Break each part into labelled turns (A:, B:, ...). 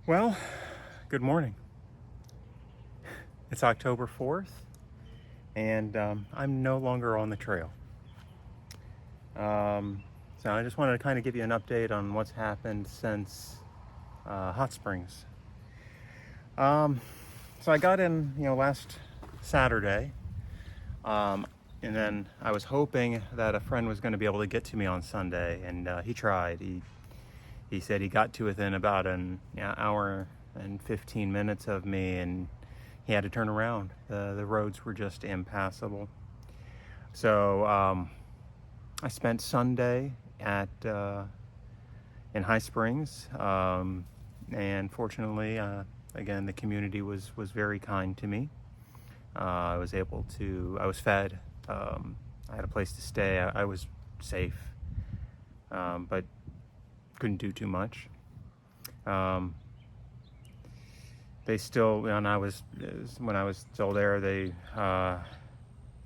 A: Well, good morning. It's October 4th, and I'm no longer on the trail. So I just wanted to kind of give you an update on what's happened since Hot Springs. Um, so I got in, last Saturday, and then I was hoping that a friend was going to be able to get to me on Sunday, and he tried. He said he got to within about an hour and 15 minutes of me, and he had to turn around. The roads were just impassable. So I spent Sunday at in High Springs, and fortunately, again, the community was very kind to me. I was fed. I had a place to stay. I was safe, but couldn't do too much. They still, when I was still there, there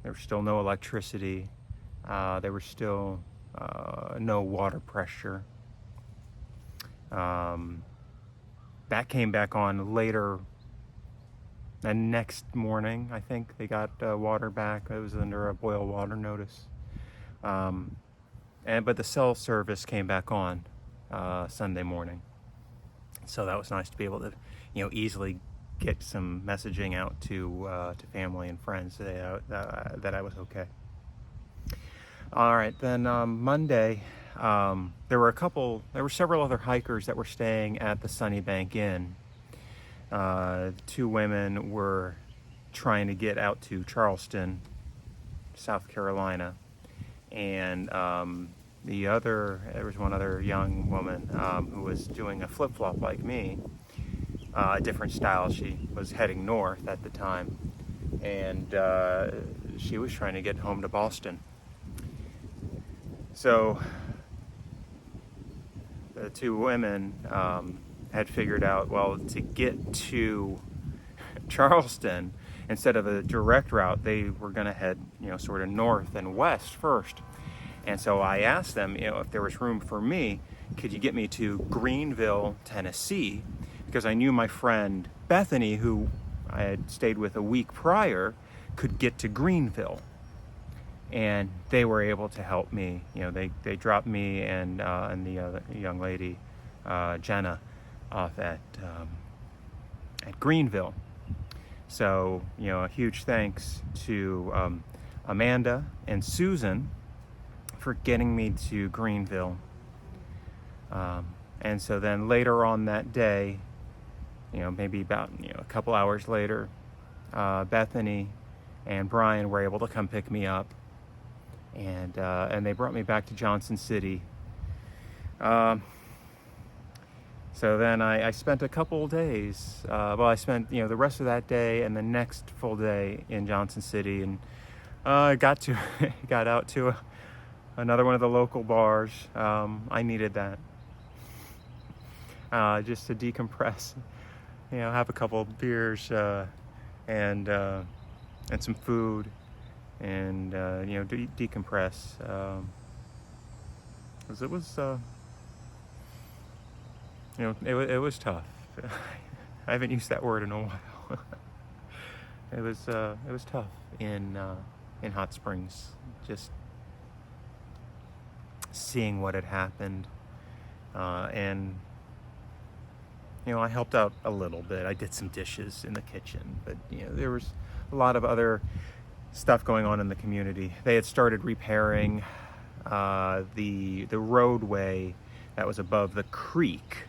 A: was still no electricity. There was still no water pressure. That came back on later. The next morning, I think they got water back. It was under a boil water notice. But the cell service came back on Sunday morning. So that was nice to be able to, easily get some messaging out to family and friends that I was okay. All right, then Monday, there were several other hikers that were staying at the Sunnybank Inn. Two women were trying to get out to Charleston, South Carolina, and there was one other young woman who was doing a flip-flop like me, a different style. She was heading north at the time, and she was trying to get home to Boston. So the two women had figured out, well, to get to Charleston, instead of a direct route, they were going to head, sort of north and west first. And so I asked them, if there was room for me, could you get me to Greenville, Tennessee? Because I knew my friend Bethany, who I had stayed with a week prior, could get to Greenville. And they were able to help me. They dropped me and the other young lady, Jenna, off at Greenville. So, a huge thanks to Amanda and Susan for getting me to Greenville. And so then later on that day, maybe about a couple hours later, Bethany and Brian were able to come pick me up, and they brought me back to Johnson City. So then I spent a couple of days. I spent the rest of that day and the next full day in Johnson City, and got out to another one of the local bars. I needed that just to decompress. Have a couple of beers and some food, and decompress. 'Cause it was it was tough. I haven't used that word in a while. It was tough in Hot Springs, just seeing what had happened, and I helped out a little bit. I did some dishes in the kitchen, but there was a lot of other stuff going on in the community. They had started repairing the roadway that was above the creek,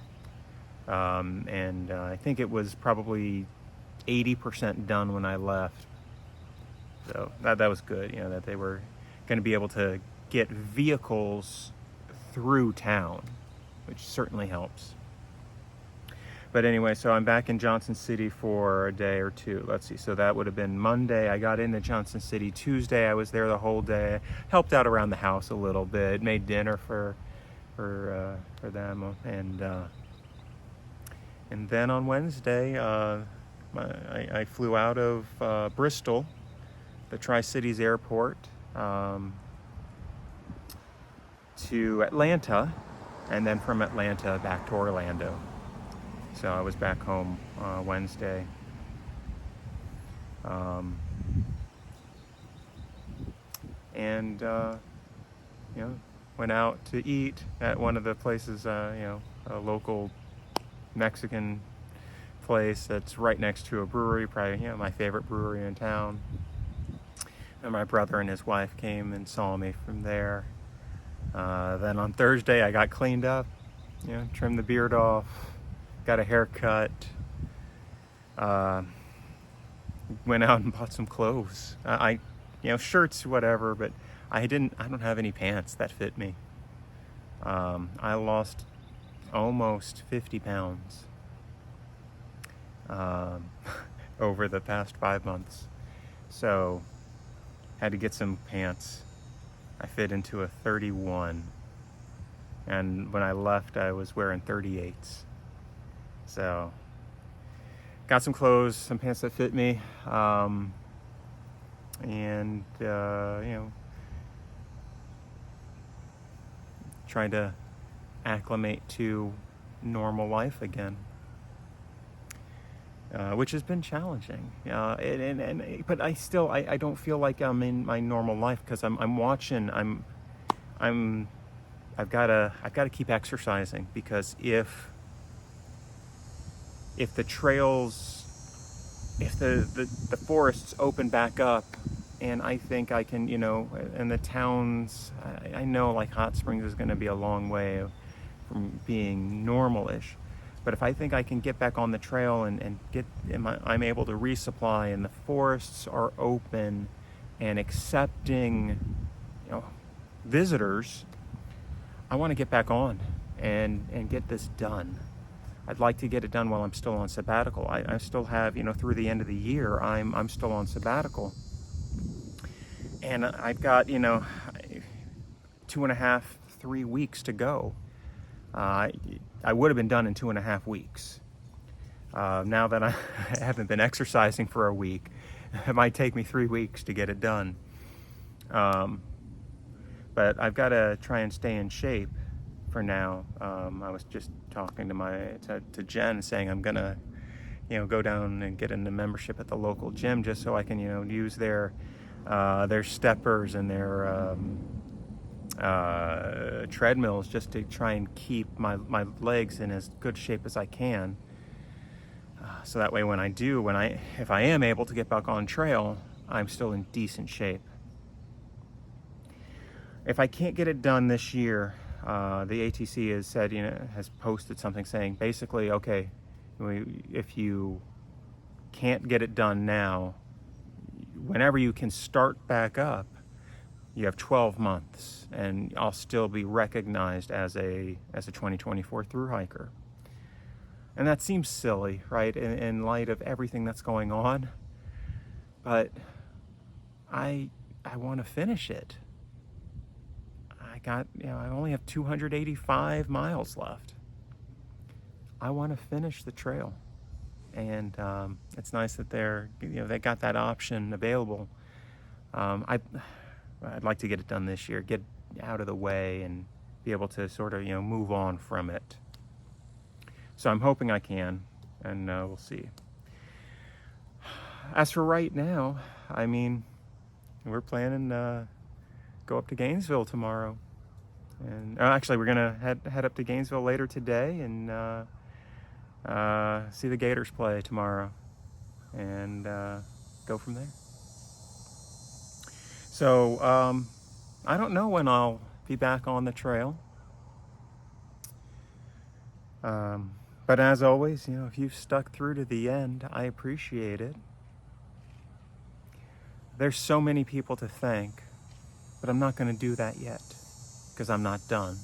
A: and I think it was probably 80% done when I left. So that was good, that they were going to be able to get vehicles through town, which certainly helps. But anyway, so I'm back in Johnson City for a day or two. Let's see, so that would have been Monday. I got into Johnson City Tuesday. I was there the whole day. Helped out around the house a little bit. Made dinner for them, and then on Wednesday, I flew out of Bristol, the Tri-Cities Airport, to Atlanta, and then from Atlanta back to Orlando. So I was back home Wednesday. And went out to eat at one of the places, a local Mexican place that's right next to a brewery, probably my favorite brewery in town. And my brother and his wife came and saw me from there. Then on Thursday I got cleaned up, trimmed the beard off, got a haircut, went out and bought some clothes. Shirts, whatever, but I don't have any pants that fit me. I lost almost 50 pounds over the past 5 months. So had to get some pants. I fit into a 31. And when I left, I was wearing 38s. So got some clothes, some pants that fit me. And trying to acclimate to normal life again, which has been challenging. But I don't feel like I'm in my normal life because I'm watching. I've got to keep exercising, because if the trails, if the forests open back up, and I think I can, and the towns, I know like Hot Springs is going to be a long way from being normal-ish. But if I think I can get back on the trail and I'm able to resupply, and the forests are open and accepting, visitors, I want to get back on and get this done. I'd like to get it done while I'm still on sabbatical. I still have, through the end of the year, I'm still on sabbatical. And I've got, 2.5, 3 weeks to go. I would have been done in 2.5 weeks. Now that I haven't been exercising for a week, it might take me 3 weeks to get it done. But I've got to try and stay in shape for now. I was just talking to Jen, saying I'm gonna, go down and get into membership at the local gym, just so I can, use their steppers and their treadmills, just to try and keep my legs in as good shape as I can. So that way, if I am able to get back on trail, I'm still in decent shape. If I can't get it done this year, the ATC has said, has posted something saying basically, okay, if you can't get it done now, whenever you can start back up, you have 12 months, and I'll still be recognized as a 2024 thru hiker. And that seems silly, right, in light of everything that's going on. But I want to finish it. I only have 285 miles left. I want to finish the trail. And it's nice that they got that option available. I'd like to get it done this year, get out of the way, and be able to sort of move on from it. So I'm hoping I can, and we'll see. As for right now, we're planning to go up to Gainesville tomorrow, and actually we're gonna head up to Gainesville later today and see the Gators play tomorrow, and go from there. So I don't know when I'll be back on the trail, but as always, if you've stuck through to the end, I appreciate it. There's so many people to thank, but I'm not going to do that yet, because I'm not done.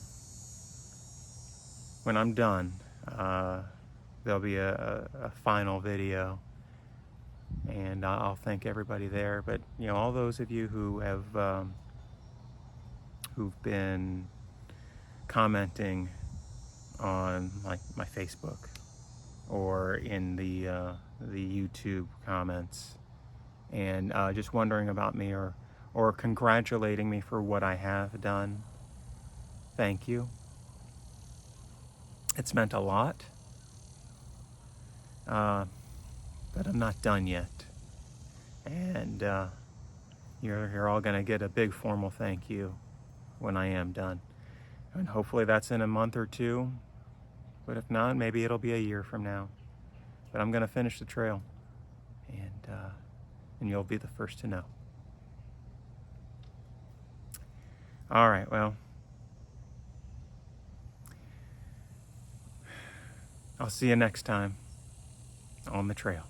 A: When I'm done, there'll be a final video, and I'll thank everybody there. But all those of you who have who've been commenting on my Facebook or in the YouTube comments, and just wondering about me or congratulating me for what I have done, thank you. It's meant a lot. but I'm not done yet. And you're all going to get a big formal thank you when I am done. And hopefully that's in a month or two. But if not, maybe it'll be a year from now. But I'm going to finish the trail. And you'll be the first to know. All right, well, I'll see you next time on the trail.